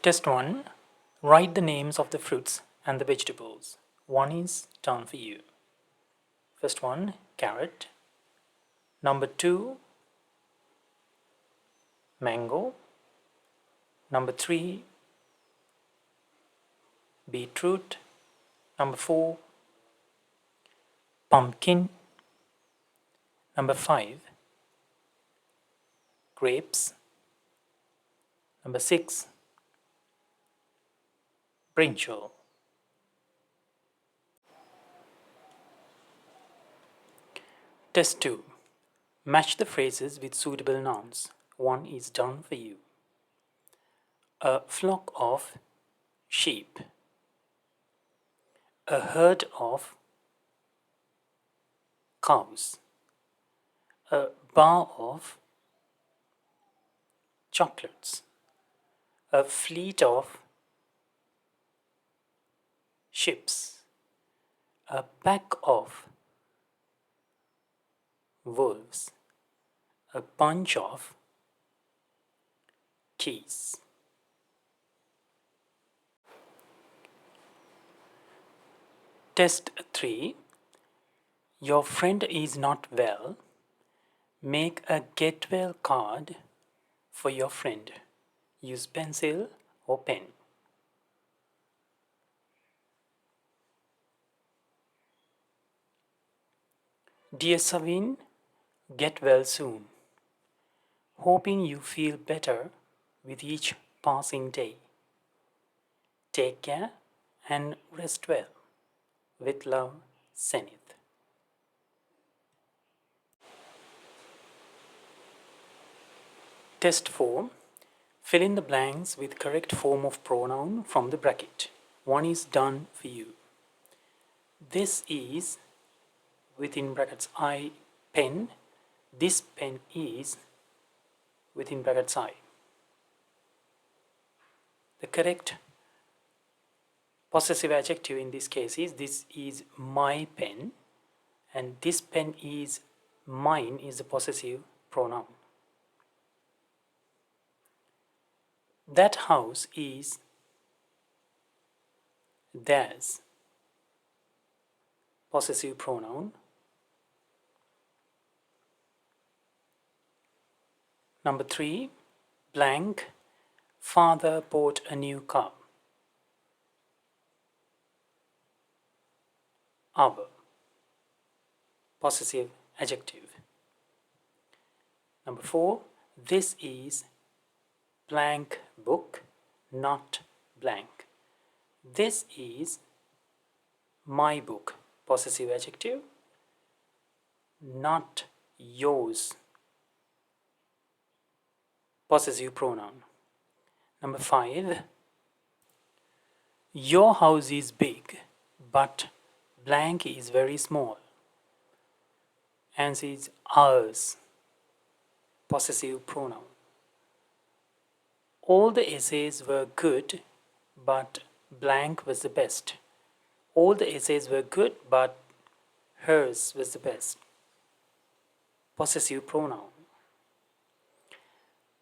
Test 1. Write the names of the fruits and the vegetables. 1 is done for you. First one, carrot. Number 2, mango. Number 3, beetroot. Number 4, pumpkin. Number 5, grapes. Number 6, brinjal. Test 2. Match the phrases with suitable nouns. 1 is done for you. A flock of sheep. A herd of cows. A bar of chocolates. A fleet of ships. A pack of wolves. A bunch of keys. Test 3. Your friend is not well. Make a get well card for your friend. Use pencil or pen. Dear Savin, get well soon. Hoping you feel better with each passing day. Take care and rest well. With love, Senith. Test 4. Fill in the blanks with correct form of pronoun from the bracket. 1 is done for you. This is, within brackets I, pen. This pen is, within brackets I. The correct possessive adjective in this case is, this is my pen, and this pen is mine is the possessive pronoun. That house is theirs, possessive pronoun. Number 3, blank, father bought a new car. Our, possessive adjective. Number 4, this is blank book, not blank. This is my book, possessive adjective, not yours, possessive pronoun. Number 5, your house is big, but blank is very small. Answer is ours, possessive pronoun. All the essays were good, but blank was the best. All the essays were good, but hers was the best. Possessive pronoun.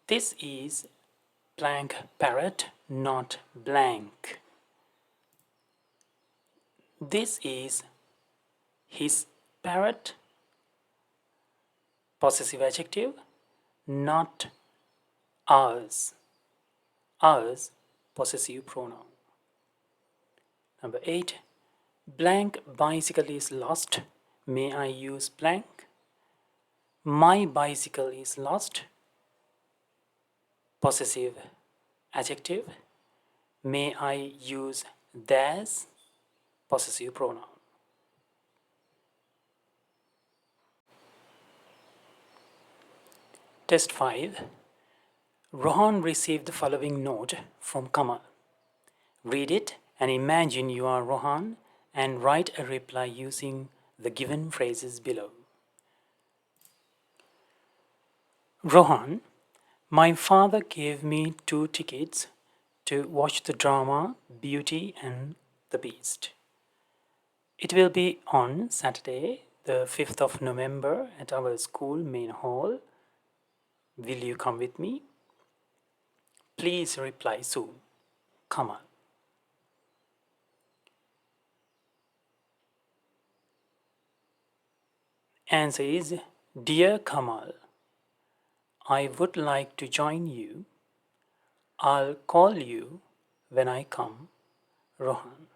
This is blank parrot, not blank. This is his parrot, possessive adjective, not ours. Ours, possessive pronoun. Number 8, blank bicycle is lost. May I use blank? My bicycle is lost, possessive adjective. May I use theirs, possessive pronoun. Test 5. Rohan received the following note from Kamal. Read it and imagine you are Rohan and write a reply using the given phrases below. Rohan, my father gave me 2 tickets to watch the drama Beauty and the Beast. It will be on Saturday, the 5th of November at our school main hall. Will you come with me? Please reply soon. Kamal? Answer is, Dear Kamal, I would like to join you. I'll call you when I come, Rohan.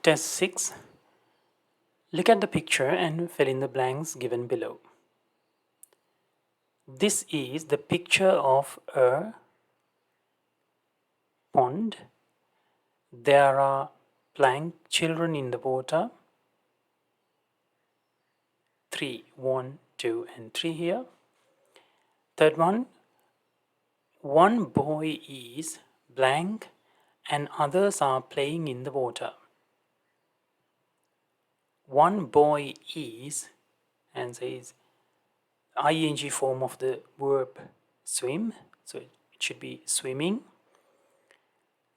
Test 6. Look at the picture and fill in the blanks given below. This is the picture of a pond. There are blank children in the water. 3, 1, 2, and 3 here. Third one boy is blank and others are playing in the water. One boy is, answer is ing form of the verb swim, so it should be swimming.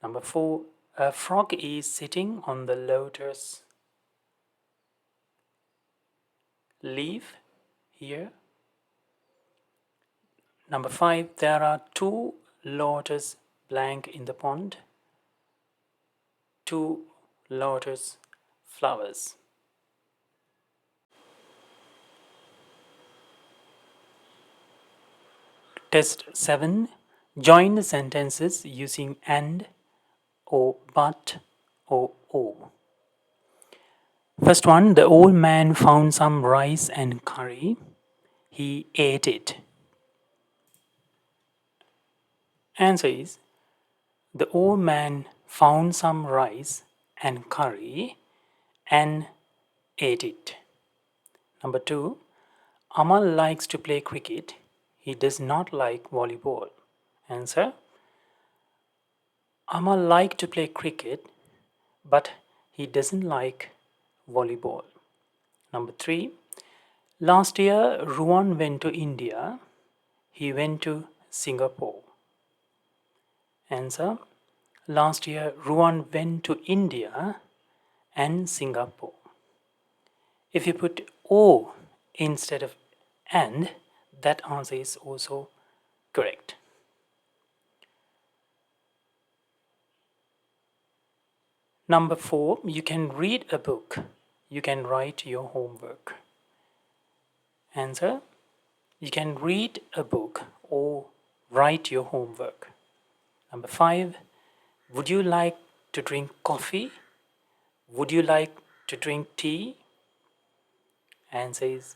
Number 4, a frog is sitting on the lotus leaf here. Number 5, there are 2 lotus blank in the pond, 2 lotus flowers. Test 7. Join the sentences using and, or but, or o. First one, the old man found some rice and curry. He ate it. Answer is, the old man found some rice and curry and ate it. Number 2, Amal likes to play cricket. He does not like volleyball. Answer, Amal likes to play cricket, but he doesn't like volleyball. Number 3, last year Ruan went to India. He went to Singapore. Answer, last year Ruan went to India and Singapore. If you put O instead of and, that answer is also correct. Number 4, you can read a book. You can write your homework. Answer, you can read a book or write your homework. Number 5, would you like to drink coffee? Would you like to drink tea? Answer is,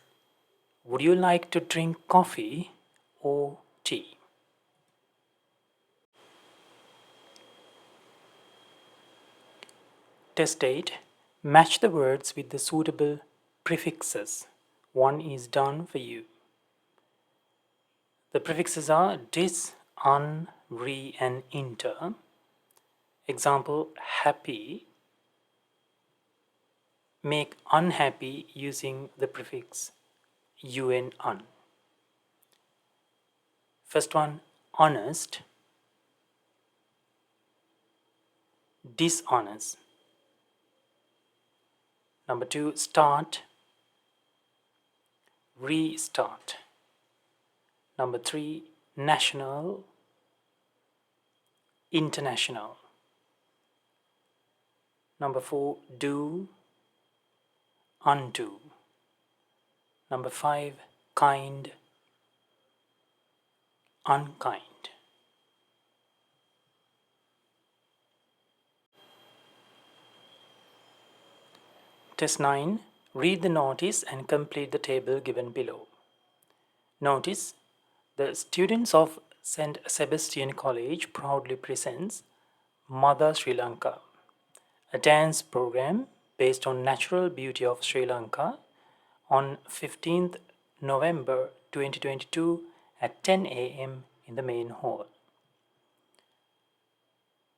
would you like to drink coffee or tea? Test 8. Match the words with the suitable prefixes. One is done for you. The prefixes are dis, un, re, and inter. Example, happy. Make unhappy using the prefix un. First one, honest. Dishonest. Number 2, start. Restart. Number 3, national. International. Number 4, do. Undo. Number 5, kind. Unkind. Test 9. Read the notice and complete the table given below. Notice, the students of St. Sebastian College proudly presents Mother Sri Lanka, a dance program based on natural beauty of Sri Lanka on 15th November 2022 at 10 a.m. in the main hall.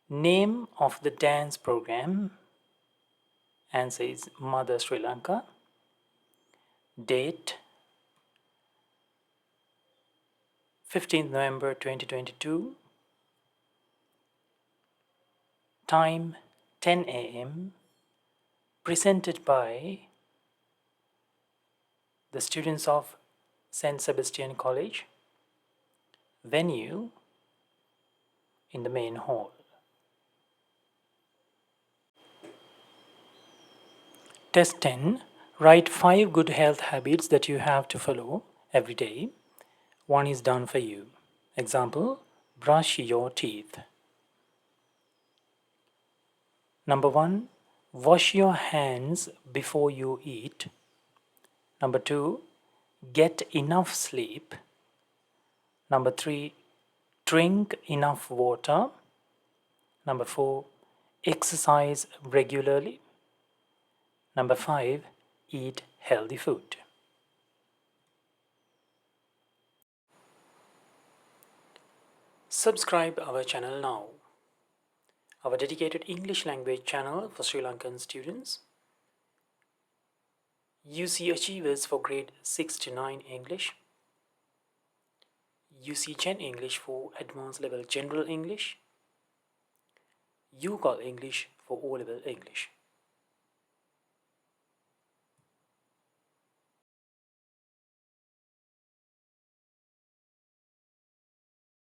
Name of the dance program, answer is Mother Sri Lanka. Date, 15th November 2022. Time, 10 a.m. Presented by the students of St. Sebastian College. Venue, in the main hall. Test 10. Write 5 good health habits that you have to follow every day. One is done for you. Example, brush your teeth. Number 1. Wash your hands before you eat. Number 2. Get enough sleep. Number 3. Drink enough water. Number 4. Exercise regularly. Number 5. Eat healthy food. Subscribe our channel now. Our dedicated English language channel for Sri Lankan students. UC Achievers for grade 6 to 9 English. UC Gen English for advanced level general English. UCAL English for O level English.